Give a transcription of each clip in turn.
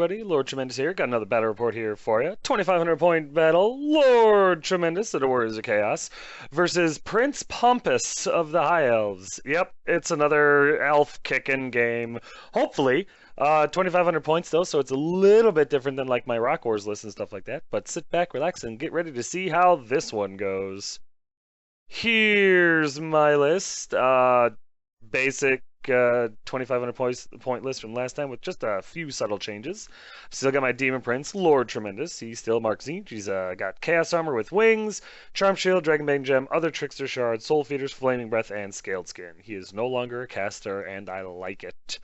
everybody. Lord Tremendous here. Got another battle report here for you. 2,500 point battle. Lord Tremendous of the Warriors of Chaos versus Prince Pompous of the High Elves. Yep, it's another elf kicking game. Hopefully. 2,500 points though, so it's a little bit different than like my Rock Wars list and stuff like that. But sit back, relax, and get ready to see how this one goes. Here's my list. Basic 2,500 point list from last time with just a few subtle changes. Still got my Demon Prince, Lord Tremendous. He's still Mark Zinch. He's got Chaos Armor with Wings, Charm Shield, Dragonbane Gem, other Trickster Shards, Soul Feeders, Flaming Breath, and Scaled Skin. He is no longer a caster, and I like it.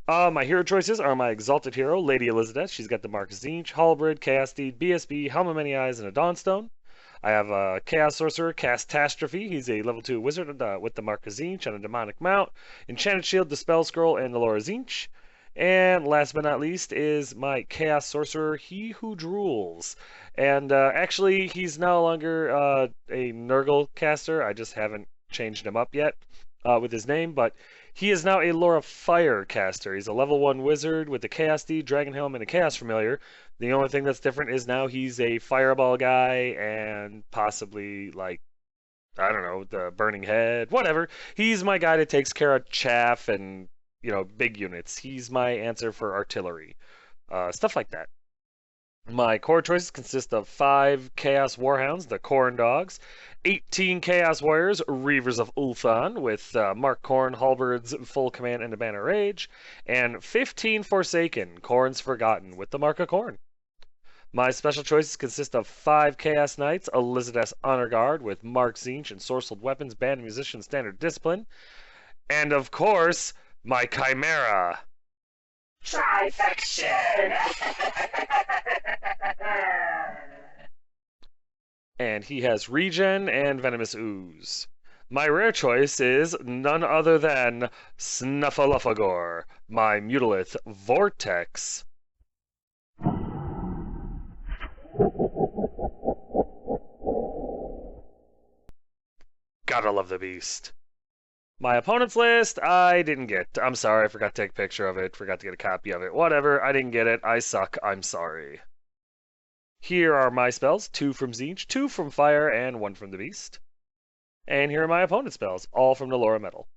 My hero choices are my Exalted Hero, Lady Elizabeth. She's got the Mark Zinch, Halberd, Chaos Deed, BSB, Helm of Many Eyes, and a Dawnstone. I have a Chaos Sorcerer, Catastrophe. He's a level 2 wizard with the Mark Zinch on a Demonic Mount, Enchanted Shield, Dispel Scroll, and the Laura Zinch. And last but not least is my Chaos Sorcerer, He Who Drools. And actually, he's no longer a Nurgle caster. I just haven't changed him up yet with his name, but he is now a Laura Fire caster. He's a level 1 wizard with a Chaos Deed, Dragon Helm, and a Chaos Familiar. The only thing that's different is now he's a Fireball guy and possibly, like, I don't know, the Burning Head, whatever. He's my guy that takes care of chaff and, you know, big units. He's my answer for artillery. Stuff like that. My core choices consist of 5 Chaos Warhounds, the Khorne Dogs, 18 Chaos Warriors, Reavers of Ulthuan, with Mark Khorne, Halberds, Full Command, and a Banner Rage, and 15 Forsaken, Khorne's Forgotten, with the Mark of Khorne. My special choices consist of 5 Chaos Knights, Elizabeth's Honor Guard, with Mark Zinch and Sorcelled Weapons, Band Musician, Standard Discipline, and of course, my Chimera. Trifection! And he has Regen and Venomous Ooze. My rare choice is none other than Snuffleupagus, my Mutalith Vortex. Gotta love the beast. My opponent's list, I didn't get. I'm sorry, I forgot to take a picture of it, forgot to get a copy of it. Whatever, I didn't get it. I suck, I'm sorry. Here are my spells, 2 from Zinch, 2 from Fire, and 1 from the Beast. And here are my opponent's spells, all from the Laura Metal.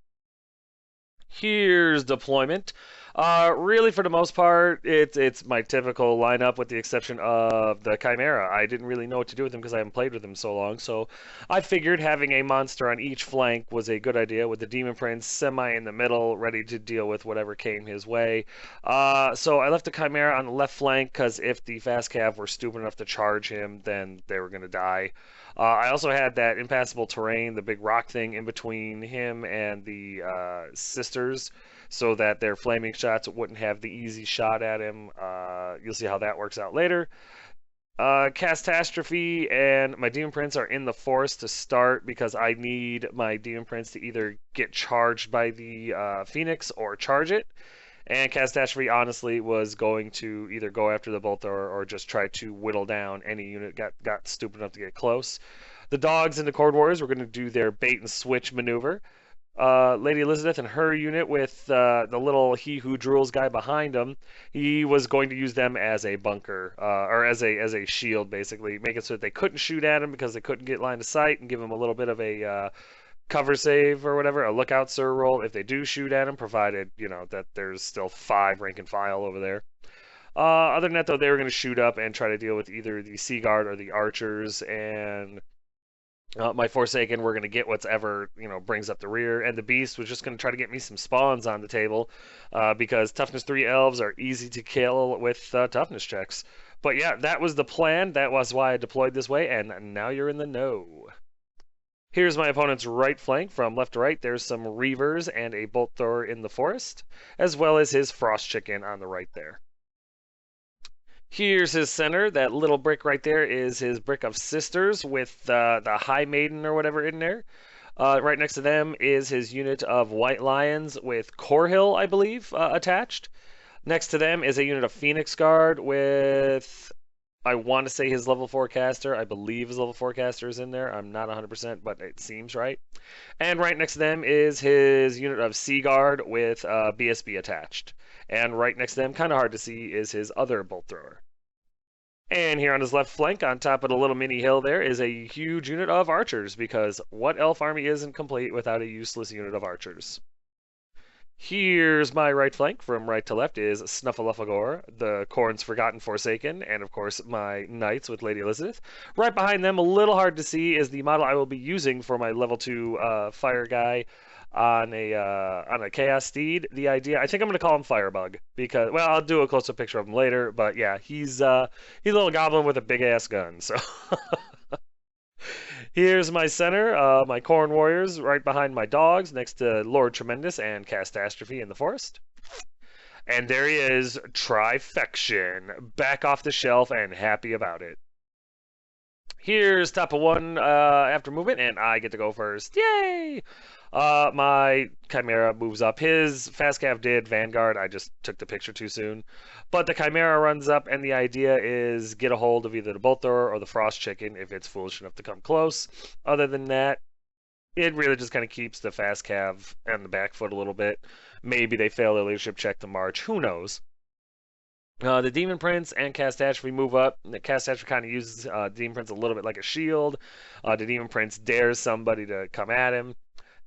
Here's deployment. Really, for the most part, it's my typical lineup with the exception of the Chimera. I didn't really know what to do with him because I haven't played with him so long, so I figured having a monster on each flank was a good idea with the Demon Prince semi in the middle, ready to deal with whatever came his way. So I left the Chimera on the left flank because if the Fast Cav were stupid enough to charge him, then they were going to die. I also had that impassable terrain, the big rock thing in between him and the sisters, so that their flaming shots wouldn't have the easy shot at him. You'll see how that works out later. Catastrophe and my Demon Prince are in the forest to start because I need my Demon Prince to either get charged by the Phoenix or charge it. And Catastrophe honestly was going to either go after the bolt or just try to whittle down any unit got stupid enough to get close. The dogs and the Cord Warriors were going to do their bait and switch maneuver. Lady Elizabeth and her unit with the little He Who Drools guy behind him, he was going to use them as a bunker, or as a shield, basically, make it so that they couldn't shoot at him because they couldn't get line of sight, and give him a little bit of a cover save or whatever, a lookout sir roll if they do shoot at him, provided, you know, that there's still 5 rank and file over there. Other than that, though, they were going to shoot up and try to deal with either the Sea Guard or the archers, and my Forsaken were going to get whatever, you know, brings up the rear, and the Beast was just going to try to get me some spawns on the table, because Toughness 3 Elves are easy to kill with toughness checks. But yeah, that was the plan, that was why I deployed this way, and now you're in the know. Here's my opponent's right flank. From left to right, there's some Reavers and a Bolt Thrower in the forest, as well as his Frost Chicken on the right there. Here's his center. That little brick right there is his brick of sisters with the High Maiden or whatever in there. Right next to them is his unit of White Lions with Corhill, I believe, attached. Next to them is a unit of Phoenix Guard with, I want to say his level 4 caster. I believe his level 4 caster is in there. I'm not 100%, but it seems right. And right next to them is his unit of Sea Guard with BSB attached. And right next to them, kind of hard to see, is his other bolt thrower. And here on his left flank, on top of the little mini hill there, is a huge unit of archers, because what elf army isn't complete without a useless unit of archers? Here's my right flank. From right to left is Snuffleupagour, the Khorne's Forgotten Forsaken, and of course my knights with Lady Elizabeth. Right behind them, a little hard to see, is the model I will be using for my level 2 fire guy on a Chaos Steed. The idea, I think I'm going to call him Firebug, because, well, I'll do a close-up picture of him later, but yeah, he's a little goblin with a big-ass gun, so... Here's my center, my Khorne warriors right behind my dogs, next to Lord Tremendous and Catastrophe in the forest. And there he is, Trifection, back off the shelf and happy about it. Here's top of one after movement, and I get to go first. Yay! My Chimera moves up. His fast cav did Vanguard. I just took the picture too soon. But the Chimera runs up, and the idea is get a hold of either the Bolt Thrower or the Frost Chicken if it's foolish enough to come close. Other than that, it really just kind of keeps the fast cav on the back foot a little bit. Maybe they fail their leadership check to march. Who knows? The Demon Prince and Catastrophe move up. The Catastrophe kind of uses Demon Prince a little bit like a shield. The Demon Prince dares somebody to come at him.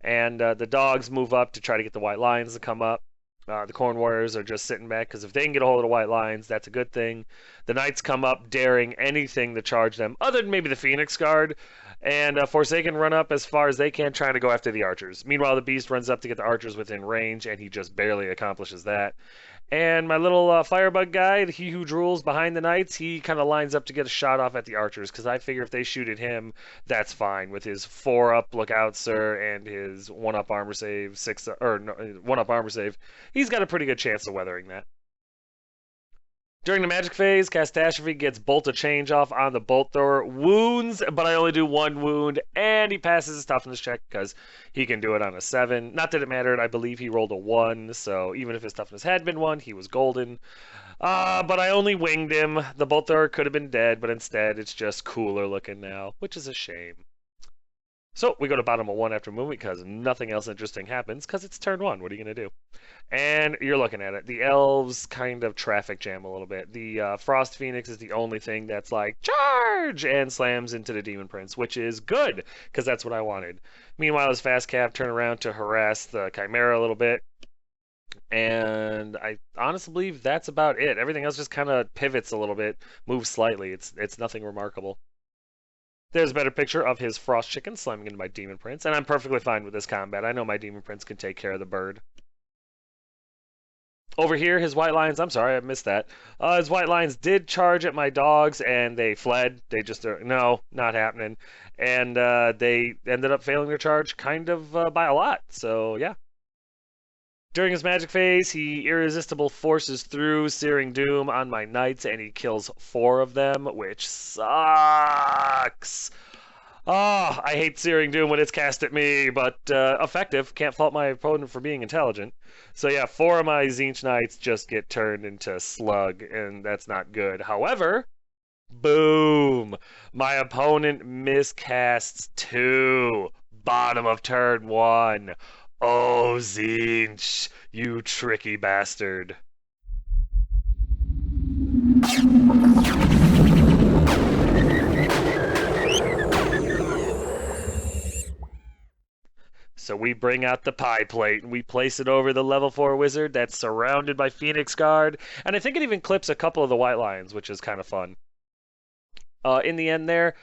And the dogs move up to try to get the White Lions to come up. The Khorne Warriors are just sitting back, because if they can get a hold of the White Lions, that's a good thing. The Knights come up daring anything to charge them, other than maybe the Phoenix Guard. And Forsaken run up as far as they can, trying to go after the archers. Meanwhile, the Beast runs up to get the archers within range, and he just barely accomplishes that. And my little Firebug guy, he who drools behind the Knights, he kind of lines up to get a shot off at the archers, because I figure if they shoot at him, that's fine. With his 4-up look out, sir, and his 1-up armor save, 1-up armor save, he's got a pretty good chance of weathering that. During the magic phase, Catastrophe gets Bolt of Change off on the Bolt Thrower. Wounds, but I only do 1 wound, and he passes his toughness check because he can do it on a 7. Not that it mattered, I believe he rolled a 1, so even if his toughness had been 1, he was golden. But I only winged him. The Bolt Thrower could have been dead, but instead it's just cooler looking now, which is a shame. So we go to bottom of 1 after movement because nothing else interesting happens because it's turn 1. What are you going to do? And you're looking at it. The Elves kind of traffic jam a little bit. The Frost Phoenix is the only thing that's like, charge! And slams into the Demon Prince, which is good because that's what I wanted. Meanwhile, his fast cav turn around to harass the Chimera a little bit. And I honestly believe that's about it. Everything else just kind of pivots a little bit, moves slightly. It's nothing remarkable. There's a better picture of his Frost Chicken slamming into my Demon Prince, and I'm perfectly fine with this combat. I know my Demon Prince can take care of the bird. Over here, his White Lions, I'm sorry, I missed that. His White Lions did charge at my dogs, and they fled. They just, no, not happening. And they ended up failing their charge kind of by a lot, so yeah. During his magic phase, he irresistible forces through Searing Doom on my knights, and he kills 4 of them, which sucks. Oh, I hate Searing Doom when it's cast at me, but effective. Can't fault my opponent for being intelligent. So yeah, 4 of my Tzeentch Knights just get turned into slug, and that's not good. However, boom! My opponent miscasts 2. Bottom of turn 1. Oh, Tzeentch, you tricky bastard. So we bring out the pie plate and we place it over the level 4 wizard that's surrounded by Phoenix Guard. And I think it even clips a couple of the White Lions, which is kind of fun. In the end there,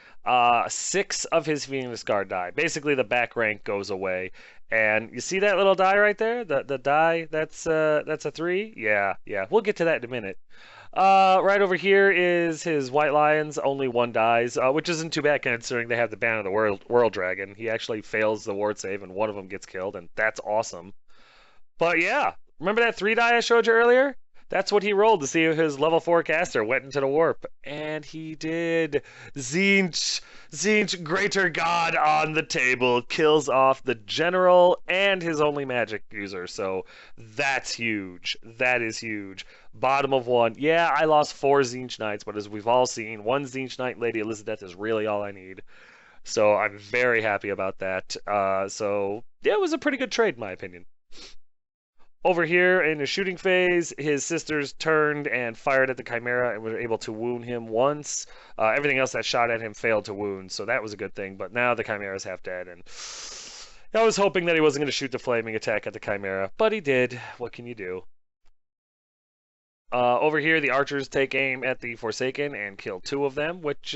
6 of his Phoenix Guard die. Basically, the back rank goes away. And you see that little die right there? The die, that's a 3? Yeah. We'll get to that in a minute. Right over here is his White Lions. Only 1 dies, which isn't too bad considering they have the Ban of the World Dragon. He actually fails the ward save, and 1 of them gets killed, and that's awesome. But yeah, remember that 3 die I showed you earlier? That's what he rolled to see if his level 4 caster went into the warp. And he did. Tzeentch, greater god on the table, kills off the general and his only magic user. So that's huge. That is huge. Bottom of 1. Yeah, I lost 4 Tzeentch Knights, but as we've all seen, 1 Tzeentch Knight, Lady Elizabeth, is really all I need. So I'm very happy about that. So yeah, it was a pretty good trade in my opinion. Over here in the shooting phase, his sisters turned and fired at the Chimera and were able to wound him once. Everything else that shot at him failed to wound, so that was a good thing. But now the Chimera's half dead, and I was hoping that he wasn't going to shoot the flaming attack at the Chimera, but he did. What can you do? Over here, the archers take aim at the Forsaken and kill 2 of them, which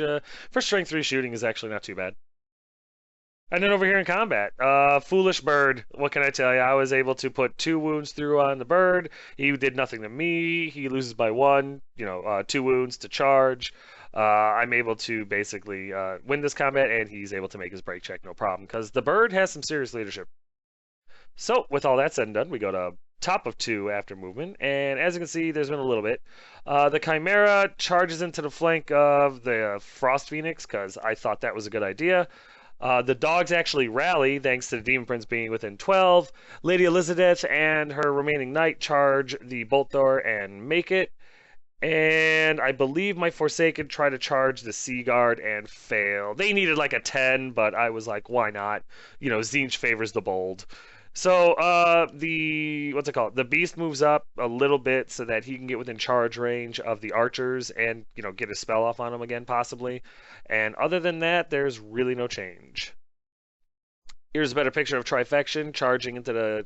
for strength 3 shooting is actually not too bad. And then over here in combat, Foolish Bird, what can I tell you? I was able to put 2 wounds through on the bird. He did nothing to me. He loses by 1, 2 wounds to charge. I'm able to basically win this combat, and he's able to make his break check no problem, because the bird has some serious leadership. So, with all that said and done, we go to top of 2 after movement, and as you can see, there's been a little bit. The Chimera charges into the flank of the Frost Phoenix, because I thought that was a good idea. The dogs actually rally thanks to the Demon Prince being within 12. Lady Elizabeth and her remaining knight charge the Bolt Thrower and make it. And I believe my Forsaken tried to charge the Sea Guard and fail. They needed like a 10, but I was like, why not? Tzeentch favors the bold. So the beast moves up a little bit so that he can get within charge range of the archers and get a spell off on them again possibly. And other than that, there's really no change. Here's a better picture of Trifection charging into the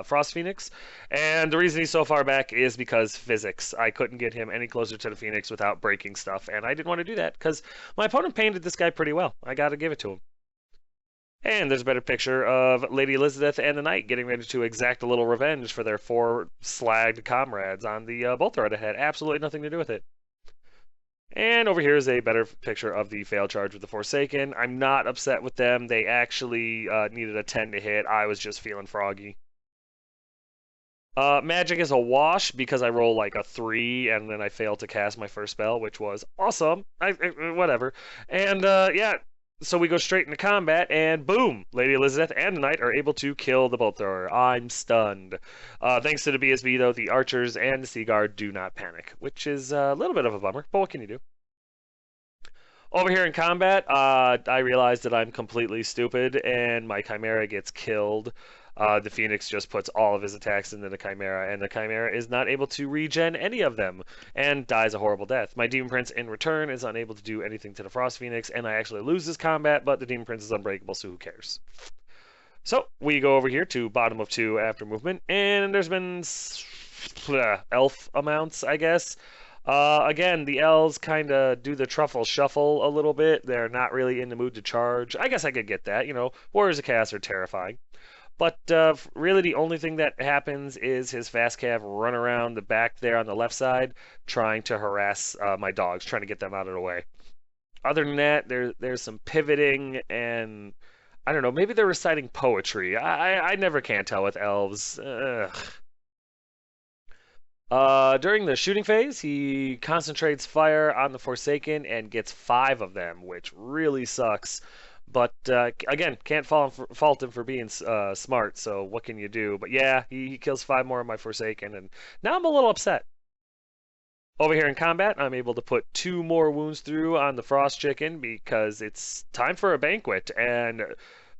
Frost Phoenix. And the reason he's so far back is because physics. I couldn't get him any closer to the Phoenix without breaking stuff, and I didn't want to do that because my opponent painted this guy pretty well. I gotta give it to him. And there's a better picture of Lady Elizabeth and the Knight getting ready to exact a little revenge for their 4 slagged comrades on the Bolt Thrower that had absolutely nothing to do with it. And over here is a better picture of the failed charge with the Forsaken. I'm not upset with them. They actually needed a 10 to hit. I was just feeling froggy. Magic is a wash because I roll like a 3 and then I failed to cast my first spell, which was awesome. Whatever. And yeah. So we go straight into combat, and boom! Lady Elizabeth and the Knight are able to kill the Bolt Thrower. I'm stunned. Thanks to the BSB, though, the Archers and the Sea Guard do not panic, which is a little bit of a bummer, but what can you do? Over here in combat, I realize that I'm completely stupid, and my Chimera gets killed. The Phoenix just puts all of his attacks into the Chimera, and the Chimera is not able to regen any of them, and dies a horrible death. My Demon Prince, in return, is unable to do anything to the Frost Phoenix, and I actually lose this combat, but the Demon Prince is unbreakable, so who cares? So, we go over here to bottom of 2 after movement, and there's been elf amounts, I guess. Again, the elves kind of do the truffle shuffle a little bit. They're not really in the mood to charge. I guess I could get that, Warriors of Chaos are terrifying. But really, the only thing that happens is his fast cav run around the back there on the left side, trying to harass my dogs, trying to get them out of the way. Other than that, there's some pivoting, and I don't know, maybe they're reciting poetry. I never can tell with elves. During the shooting phase, he concentrates fire on the Forsaken and gets 5 of them, which really sucks. But again, can't fault him for being smart, so what can you do? But yeah, he kills 5 more of my Forsaken, and now I'm a little upset. Over here in combat, I'm able to put 2 more wounds through on the Frost Chicken because it's time for a banquet, and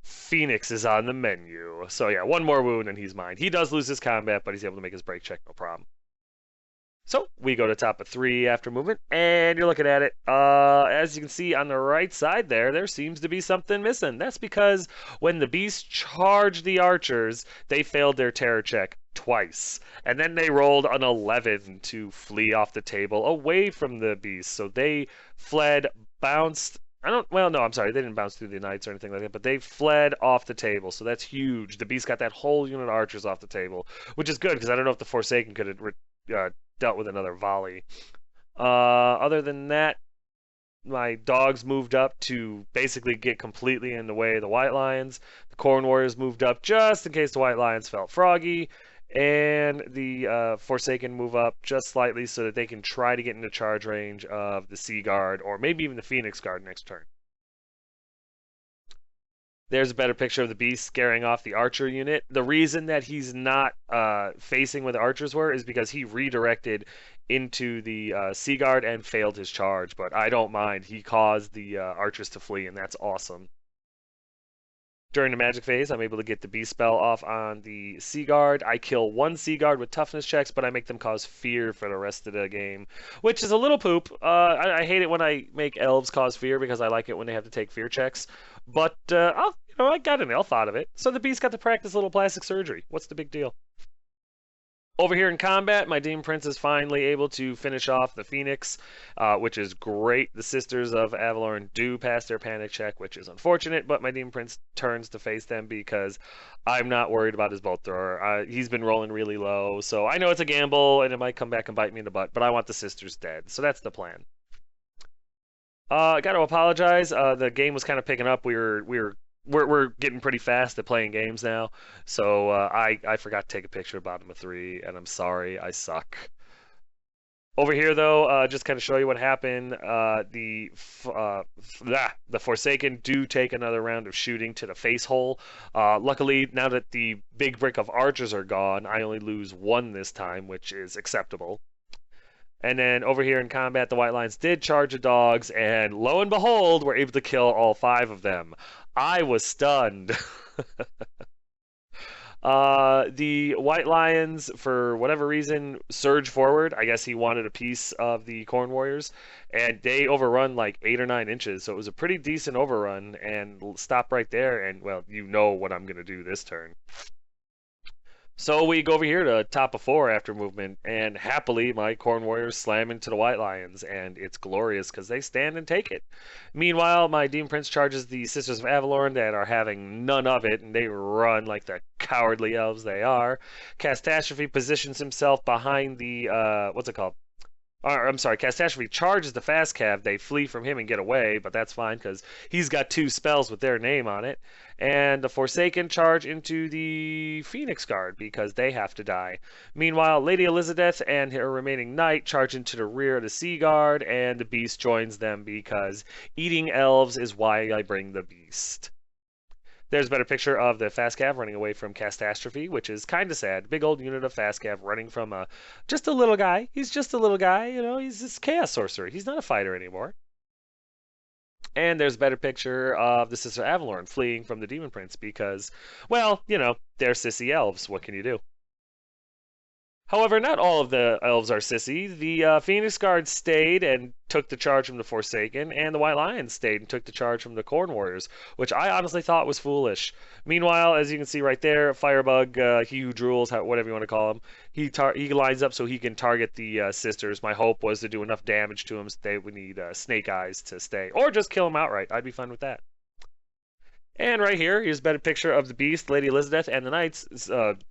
Phoenix is on the menu. So yeah, 1 more wound and he's mine. He does lose his combat, but he's able to make his break check, no problem. So we go to top of 3 after movement, and you're looking at it. As you can see on the right side there seems to be something missing. That's because when the beasts charged the archers, they failed their terror check twice. And then they rolled an 11 to flee off the table away from the beasts. So they fled, bounced. I'm sorry, they didn't bounce through the knights or anything like that, but they fled off the table, so that's huge. The beast got that whole unit of archers off the table, which is good, because I don't know if the Forsaken could have dealt with another volley. Other than that, my dogs moved up to basically get completely in the way of the White Lions. The Corn Warriors moved up just in case the White Lions felt froggy. And the Forsaken move up just slightly so that they can try to get into charge range of the Sea Guard or maybe even the Phoenix Guard next turn. There's a better picture of the beast scaring off the archer unit. The reason that he's not facing where the archers were is because he redirected into the Sea Guard and failed his charge. But I don't mind. He caused the archers to flee, and that's awesome. During the magic phase, I'm able to get the beast spell off on the Sea Guard. I kill one Sea Guard with toughness checks, but I make them cause fear for the rest of the game, which is a little poop. I hate it when I make elves cause fear because I like it when they have to take fear checks. But I got an elf out of it, so the beast got to practice a little plastic surgery. What's the big deal? Over here in combat, my Demon Prince is finally able to finish off the Phoenix, which is great. The Sisters of Avalorn do pass their panic check, which is unfortunate, but my Demon Prince turns to face them because I'm not worried about his bolt thrower. He's been rolling really low, so I know it's a gamble and it might come back and bite me in the butt, but I want the Sisters dead, so that's the plan. I got to apologize. The game was kind of picking up. We're getting pretty fast at playing games now, so I forgot to take a picture of bottom of 3, and I'm sorry, I suck. Over here, though, just kind of show you what happened. The Forsaken do take another round of shooting to the face hole. Luckily, now that the big brick of archers are gone, I only lose 1 this time, which is acceptable. And then over here in combat, the White Lions did charge the dogs, and lo and behold, we're able to kill all 5 of them. I was stunned. The White Lions, for whatever reason, surge forward. I guess he wanted a piece of the Corn Warriors, and they overrun like 8 or 9 inches, so it was a pretty decent overrun, and stop right there, and, well, you know what I'm going to do this turn. So we go over here to top of 4 after movement, and happily my Corn Warriors slam into the White Lions, and it's glorious because they stand and take it. Meanwhile, my Demon Prince charges the Sisters of Avalorn that are having none of it, and they run like the cowardly elves they are. Catastrophe positions himself behind the, what's it called? I'm sorry, Catastrophe charges the fast cav. They flee from him and get away, but that's fine because he's got 2 spells with their name on it. And the Forsaken charge into the Phoenix Guard because they have to die. Meanwhile, Lady Elizabeth and her remaining knight charge into the rear of the Sea Guard, and the Beast joins them because eating elves is why I bring the Beast. There's a better picture of the fast cav running away from Catastrophe, which is kind of sad. Big old unit of fast cav running from just a little guy. He's just a little guy, he's this chaos sorcerer. He's not a fighter anymore. And there's a better picture of the Sister Avalorn fleeing from the Demon Prince because, well, they're sissy elves. What can you do? However, not all of the elves are sissy. The Phoenix Guard stayed and took the charge from the Forsaken, and the White Lions stayed and took the charge from the Corn Warriors, which I honestly thought was foolish. Meanwhile, as you can see right there, Firebug, he who drools, whatever you want to call him, he lines up so he can target the Sisters. My hope was to do enough damage to him so they would need Snake Eyes to stay, or just kill him outright. I'd be fine with that. And right here's a better picture of the Beast, Lady Elizabeth, and the Knights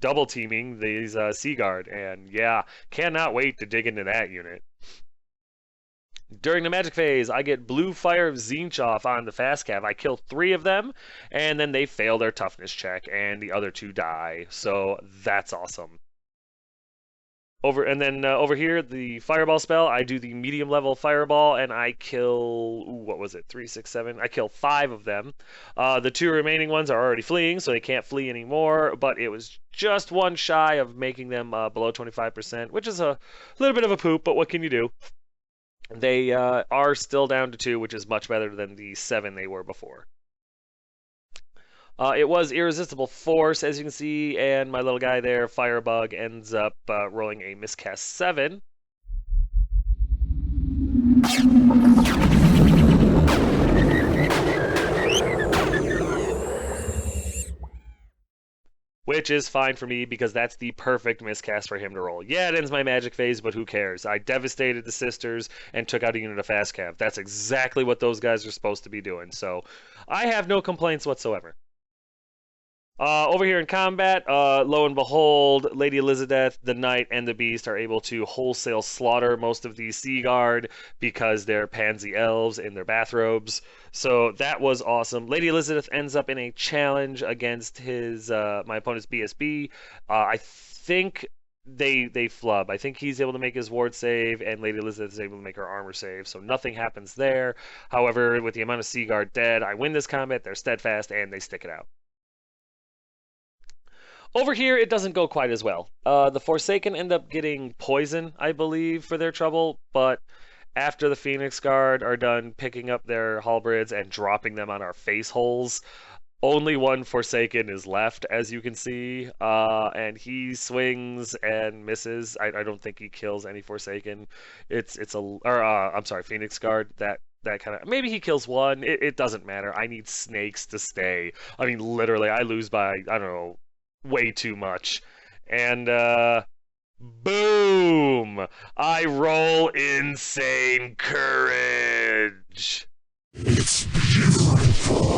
double teaming these Sea Guard. And yeah, cannot wait to dig into that unit. During the magic phase, I get Blue Fire of Zinch off on the fast cav. I kill 3 of them, and then they fail their toughness check, and the other 2 die. So that's awesome. Over here, the fireball spell, I do the medium level fireball, and I kill, what was it, 3, 6, 7? I kill 5 of them. The 2 remaining ones are already fleeing, so they can't flee anymore, but it was just 1 shy of making them below 25%, which is a little bit of a poop, but what can you do? They are still down to 2, which is much better than the 7 they were before. It was Irresistible Force, as you can see, and my little guy there, Firebug, ends up rolling a miscast 7. Which is fine for me because that's the perfect miscast for him to roll. Yeah, it ends my magic phase, but who cares? I devastated the Sisters and took out a unit of fast cav. That's exactly what those guys are supposed to be doing, so I have no complaints whatsoever. Over here in combat, lo and behold, Lady Elizabeth, the Knight, and the Beast are able to wholesale slaughter most of the Sea Guard because they're pansy elves in their bathrobes. So that was awesome. Lady Elizabeth ends up in a challenge against my opponent's BSB. I think they flub. I think he's able to make his ward save, and Lady Elizabeth is able to make her armor save, so nothing happens there. However, with the amount of Sea Guard dead, I win this combat. They're steadfast, and they stick it out. Over here, it doesn't go quite as well. The Forsaken end up getting poison, I believe, for their trouble, but after the Phoenix Guard are done picking up their halberds and dropping them on our face holes, Only one Forsaken is left, as you can see, and he swings and misses. I don't think he kills any Forsaken. It's a or I'm sorry, Phoenix Guard. That kind of maybe he kills one. It doesn't matter. I need snakes to stay. I mean, literally, I lose by I don't know, way too much, and boom! I roll insane courage. It's beautiful.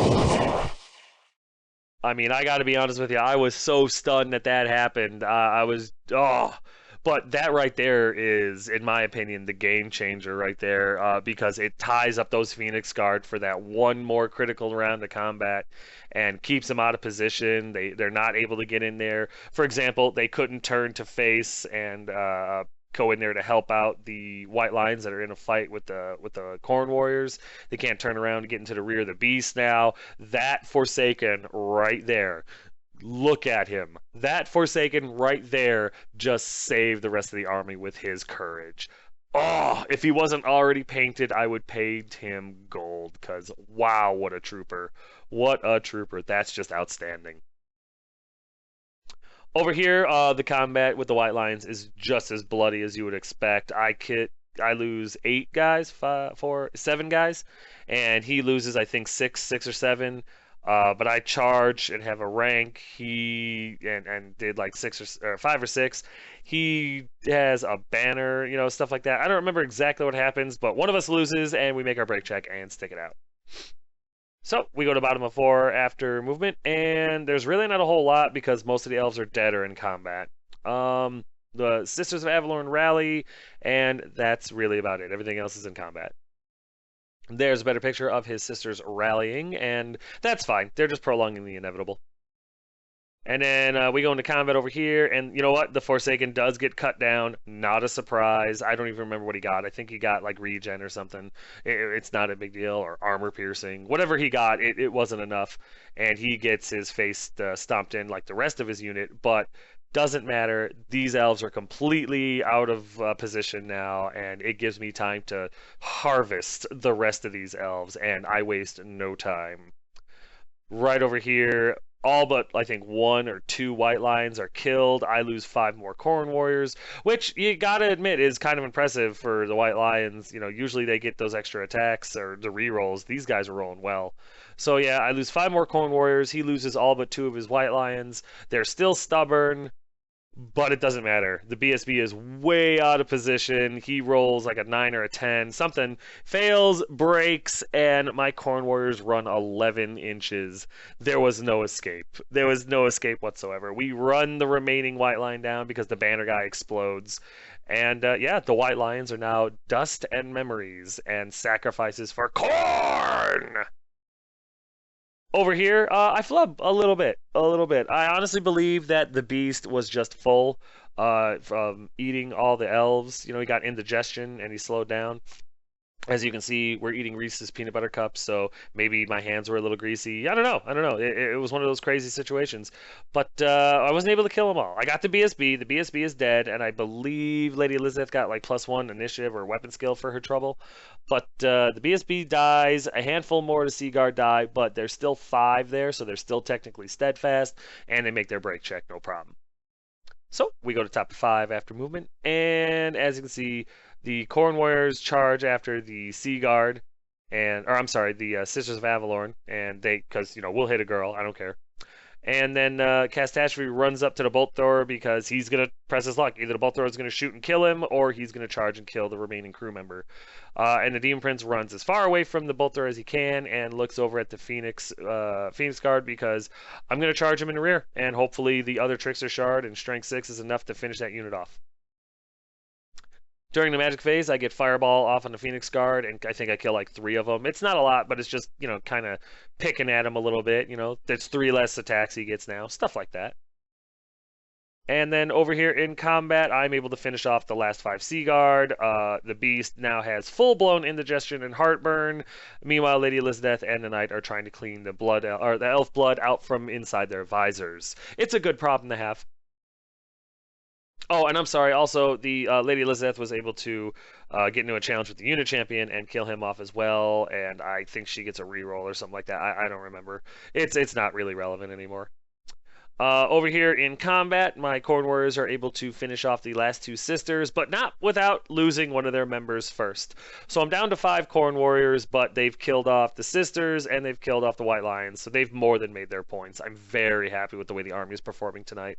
I mean, I got to be honest with you. I was so stunned that that happened. I was, oh, but that right there is, in my opinion, the game changer right there because it ties up those Phoenix Guard for that one more critical round of combat and keeps them out of position. They're not able to get in there. For example, they couldn't turn to face and go in there to help out the White Lions that are in a fight with the Corn Warriors. They can't turn around to get into the rear of the Beast now. That Forsaken right there. Look at him. That Forsaken right there just saved the rest of the army with his courage. Oh, if he wasn't already painted, I would paint him gold because wow, what a trooper. What a trooper. That's just outstanding. Over here, the combat with the White Lions is just as bloody as you would expect. I lose 8 guys, 7 guys, and he loses I think six or seven. But I charge and have a rank. He and did like 5 or 6. He has a banner, stuff like that. I don't remember exactly what happens, but one of us loses and we make our break check and stick it out. So we go to bottom of 4 after movement, and there's really not a whole lot because most of the elves are dead or in combat. The Sisters of Avalorn rally, and that's really about it. Everything else is in combat. There's a better picture of his sisters rallying, and that's fine. They're just prolonging the inevitable. And then we go into combat over here, and you know what? The Forsaken does get cut down. Not a surprise. I don't even remember what he got. I think he got like regen or something. It's not a big deal, or armor piercing. Whatever he got, it wasn't enough. And he gets his face stomped in like the rest of his unit, but doesn't matter. These elves are completely out of position now, and it gives me time to harvest the rest of these elves, and I waste no time. Right over here, all but I think 1 or 2 White Lions are killed. I lose 5 more Corn Warriors, which you gotta admit is kind of impressive for the White Lions. Usually they get those extra attacks or the rerolls. These guys are rolling well. So yeah, I lose 5 more Corn Warriors. He loses all but 2 of his White Lions. They're still stubborn, but it doesn't matter. The BSB is way out of position. He rolls like a 9 or a 10. Something fails, breaks, and my Corn Warriors run 11 inches. There was no escape. There was no escape whatsoever. We run the remaining White Line down because the banner guy explodes. And yeah, the White Lions are now dust and memories and sacrifices for corn! Over here, I flub a little bit, a little bit. I honestly believe that the beast was just full from eating all the elves. He got indigestion and he slowed down. As you can see, we're eating Reese's peanut butter cups, so maybe my hands were a little greasy. I don't know. I don't know. It was one of those crazy situations. But I wasn't able to kill them all. I got the BSB. The BSB is dead, and I believe Lady Elizabeth got like +1 initiative or weapon skill for her trouble. But the BSB dies. A handful more to Seaguard die, but there's still 5 there, so they're still technically steadfast, and they make their break check, no problem. So we go to top of 5 after movement, and as you can see, the Corn Warriors charge after the Sea Guard, or I'm sorry, the Sisters of Avalorn, and because we'll hit a girl, I don't care. And then Catastrophe runs up to the Bolt Thrower because he's gonna press his luck. Either the Bolt Thrower is gonna shoot and kill him, or he's gonna charge and kill the remaining crew member. And the Demon Prince runs as far away from the Bolt Thrower as he can and looks over at the Phoenix Guard because I'm gonna charge him in the rear, and hopefully the other Trickster Shard and Strength 6 is enough to finish that unit off. During the magic phase, I get Fireball off on the Phoenix Guard, and I think I kill like 3 of them. It's not a lot, but it's just, kind of picking at him a little bit. There's 3 less attacks he gets now, stuff like that. And then over here in combat, I'm able to finish off the last 5 Sea Guard. The Beast now has full-blown indigestion and heartburn. Meanwhile, Lady Elizabeth and the Knight are trying to clean the blood, or the elf blood out from inside their visors. It's a good problem to have. Oh, and I'm sorry. Also, the Lady Elizabeth was able to get into a challenge with the unit champion and kill him off as well. And I think she gets a reroll or something like that. I don't remember. It's not really relevant anymore. Over here in combat, my Corn Warriors are able to finish off the last two sisters, but not without losing one of their members first. So I'm down to 5 Corn Warriors, but they've killed off the sisters and they've killed off the White Lions, so they've more than made their points. I'm very happy with the way the army is performing tonight.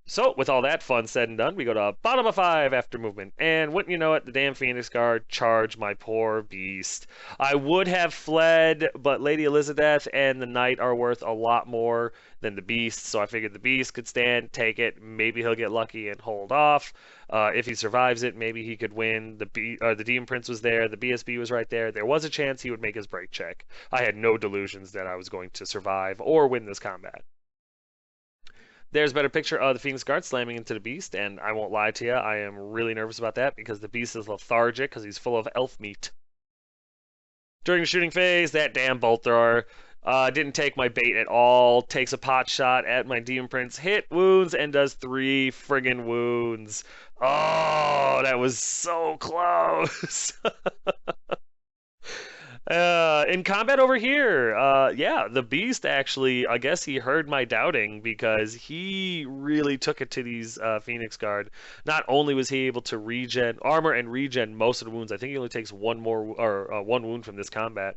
So, with all that fun said and done, we go to bottom of 5 after movement. And wouldn't you know it, the damn Phoenix Guard charged my poor beast. I would have fled, but Lady Elizabeth and the Knight are worth a lot more than the beast, so I figured the beast could stand, take it, maybe he'll get lucky and hold off. If he survives it, maybe he could win. The Demon Prince was there, the BSB was right there. There was a chance he would make his break check. I had no delusions that I was going to survive or win this combat. There's a better picture of the Phoenix Guard slamming into the Beast, and I won't lie to you, I am really nervous about that because the Beast is lethargic because he's full of elf meat. During the shooting phase, that damn bolt thrower didn't take my bait at all, takes a pot shot at my Demon Prince, hit wounds, and does 3 friggin' wounds. Oh, that was so close. In combat over here, yeah, the Beast actually, I guess he heard my doubting because he really took it to these Phoenix Guard. Not only was he able to regen armor and regen most of the wounds, I think he only takes one wound from this combat.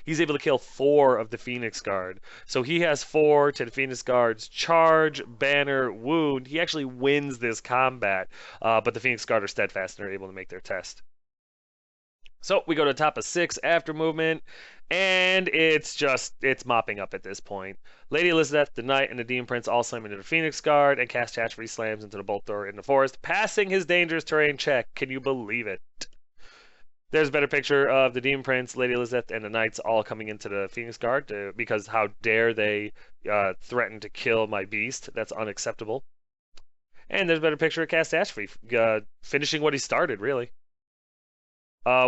He's able to kill 4 of the Phoenix Guard, so he has 4 to the Phoenix Guard's charge, banner, wound. He actually wins this combat, but the Phoenix Guard are steadfast and are able to make their test. So we go to the top of 6 after movement, and it's mopping up at this point. Lady Elizabeth, the Knight, and the Demon Prince all slam into the Phoenix Guard, and Cast Catastrophe slams into the Bolt Thrower in the forest, passing his dangerous terrain check. Can you believe it? There's a better picture of the Demon Prince, Lady Elizabeth, and the Knights all coming into the Phoenix Guard because how dare they threaten to kill my beast? That's unacceptable. And there's a better picture of Cast Catastrophe finishing what he started, really.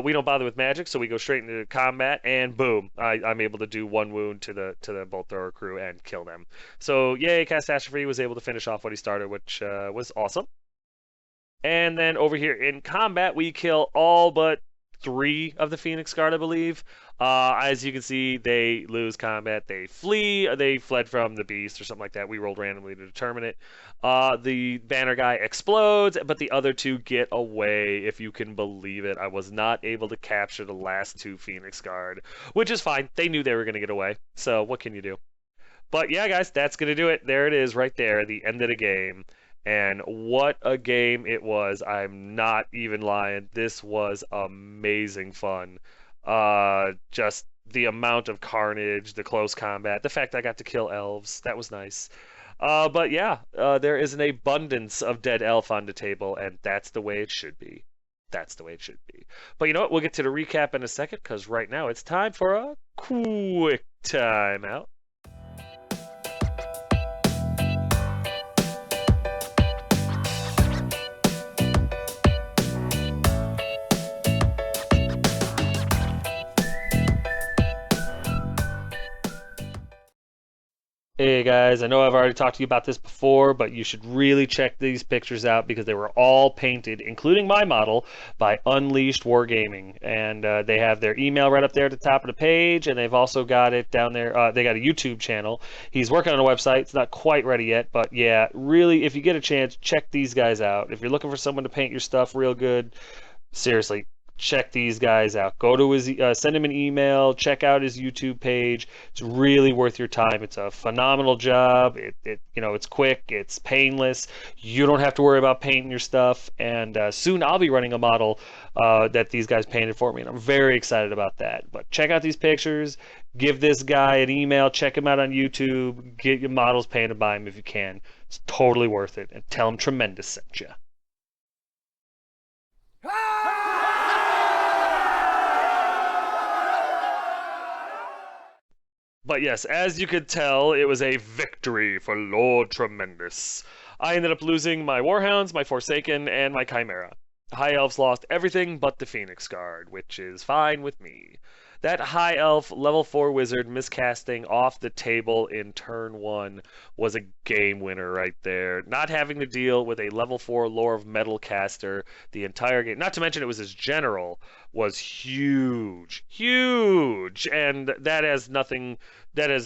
We don't bother with magic, so we go straight into combat, and boom, I'm able to do 1 wound to the bolt thrower crew and kill them. So yay, Catastrophe was able to finish off what he started, which was awesome. And then over here in combat, we kill all but 3 of the Phoenix Guard, I believe. As you can see, they lose combat. They flee. They fled from the beast or something like that. We rolled randomly to determine it. The banner guy explodes, but the other 2 get away, if you can believe it. I was not able to capture the last 2 Phoenix Guard, which is fine. They knew they were going to get away, so what can you do? But yeah, guys, that's going to do it. There it is right there, the end of the game. And what a game it was. I'm not even lying. This was amazing fun. Just the amount of carnage, the close combat, the fact I got to kill elves, that was nice. But yeah, there is an abundance of dead elf on the table, and that's the way it should be. That's the way it should be. But you know what? We'll get to the recap in a second, because right now it's time for a quick timeout. Hey guys, I know I've already talked to you about this before, but you should really check these pictures out because they were all painted, including my model, by Unleashed Wargaming. And they have their email right up there at the top of the page, and they've also got it down there. They got a YouTube channel. He's working on a website. It's not quite ready yet, but yeah, really, if you get a chance, check these guys out. If you're looking for someone to paint your stuff real good, seriously, check these guys out. Go to his, send him an email, check out his YouTube page. It's really worth your time. It's a phenomenal job. It's quick, it's painless. You don't have to worry about painting your stuff. And soon I'll be running a model that these guys painted for me, and I'm very excited about that. But check out these pictures. Give this guy an email. Check him out on YouTube. Get your models painted by him if you can. It's totally worth it. And tell him Tremendous sent you. But yes, as you could tell, it was a victory for Lord Tremendous. I ended up losing my Warhounds, my Forsaken, and my Chimera. High Elves lost everything but the Phoenix Guard, which is fine with me. That high elf level 4 wizard miscasting off the table in turn 1 was a game winner right there. Not having to deal with a level 4 Lore of Metal caster the entire game, not to mention it was his general, was huge. Huge! And that has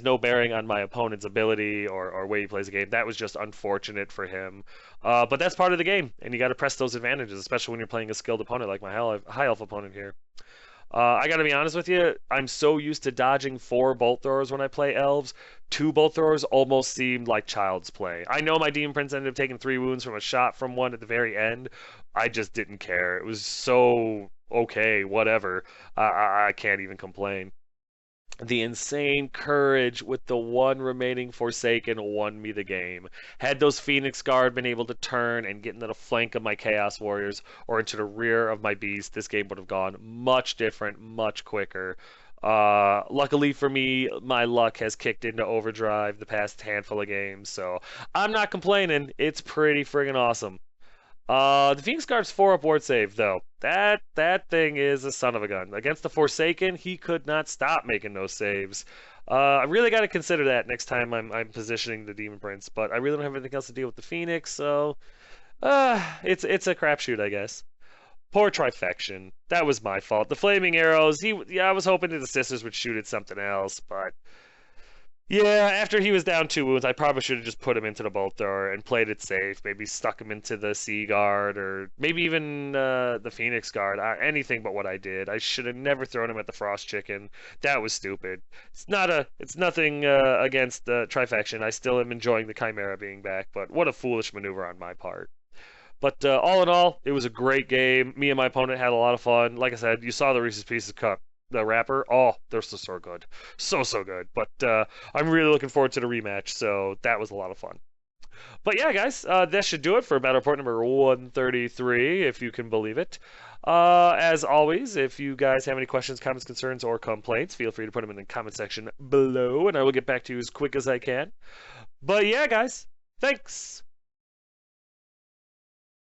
no bearing on my opponent's ability or way he plays the game. That was just unfortunate for him. But that's part of the game, and you got to press those advantages, especially when you're playing a skilled opponent like my high elf opponent here. I got to be honest with you, I'm so used to dodging 4 bolt throwers when I play elves. 2 bolt throwers almost seemed like child's play. I know my Demon Prince ended up taking 3 wounds from a shot from one at the very end. I just didn't care. It was so okay, whatever. I can't even complain. The insane courage with the one remaining Forsaken won me the game. Had those Phoenix Guard been able to turn and get into the flank of my Chaos Warriors or into the rear of my Beast, this game would have gone much different, much quicker. Luckily for me, my luck has kicked into overdrive the past handful of games, so I'm not complaining. It's pretty friggin' awesome. The Phoenix Guard's 4-up ward save, though. That thing is a son of a gun. Against the Forsaken, he could not stop making those saves. I really got to consider that next time I'm positioning the Demon Prince, but I really don't have anything else to deal with the Phoenix, so it's a crapshoot, I guess. Poor Trifection. That was my fault. The flaming arrows. Yeah, I was hoping that the sisters would shoot at something else, but yeah, after he was down 2 wounds, I probably should have just put him into the bolt thrower and played it safe. Maybe stuck him into the Sea Guard or maybe even the Phoenix Guard. Anything but what I did. I should have never thrown him at the Frost Chicken. That was stupid. It's nothing against Trifection. I still am enjoying the Chimera being back, but what a foolish maneuver on my part. But all in all, it was a great game. Me and my opponent had a lot of fun. Like I said, you saw the Reese's Pieces cup, the wrapper. Oh, they're so good, so good. But I'm really looking forward to the rematch. So that was a lot of fun. But yeah, guys, that should do it for battle report number 133, if you can believe it. As always, if you guys have any questions, comments, concerns, or complaints, feel free to put them in the comment section below, and I will get back to you as quick as I can. But yeah, guys, thanks.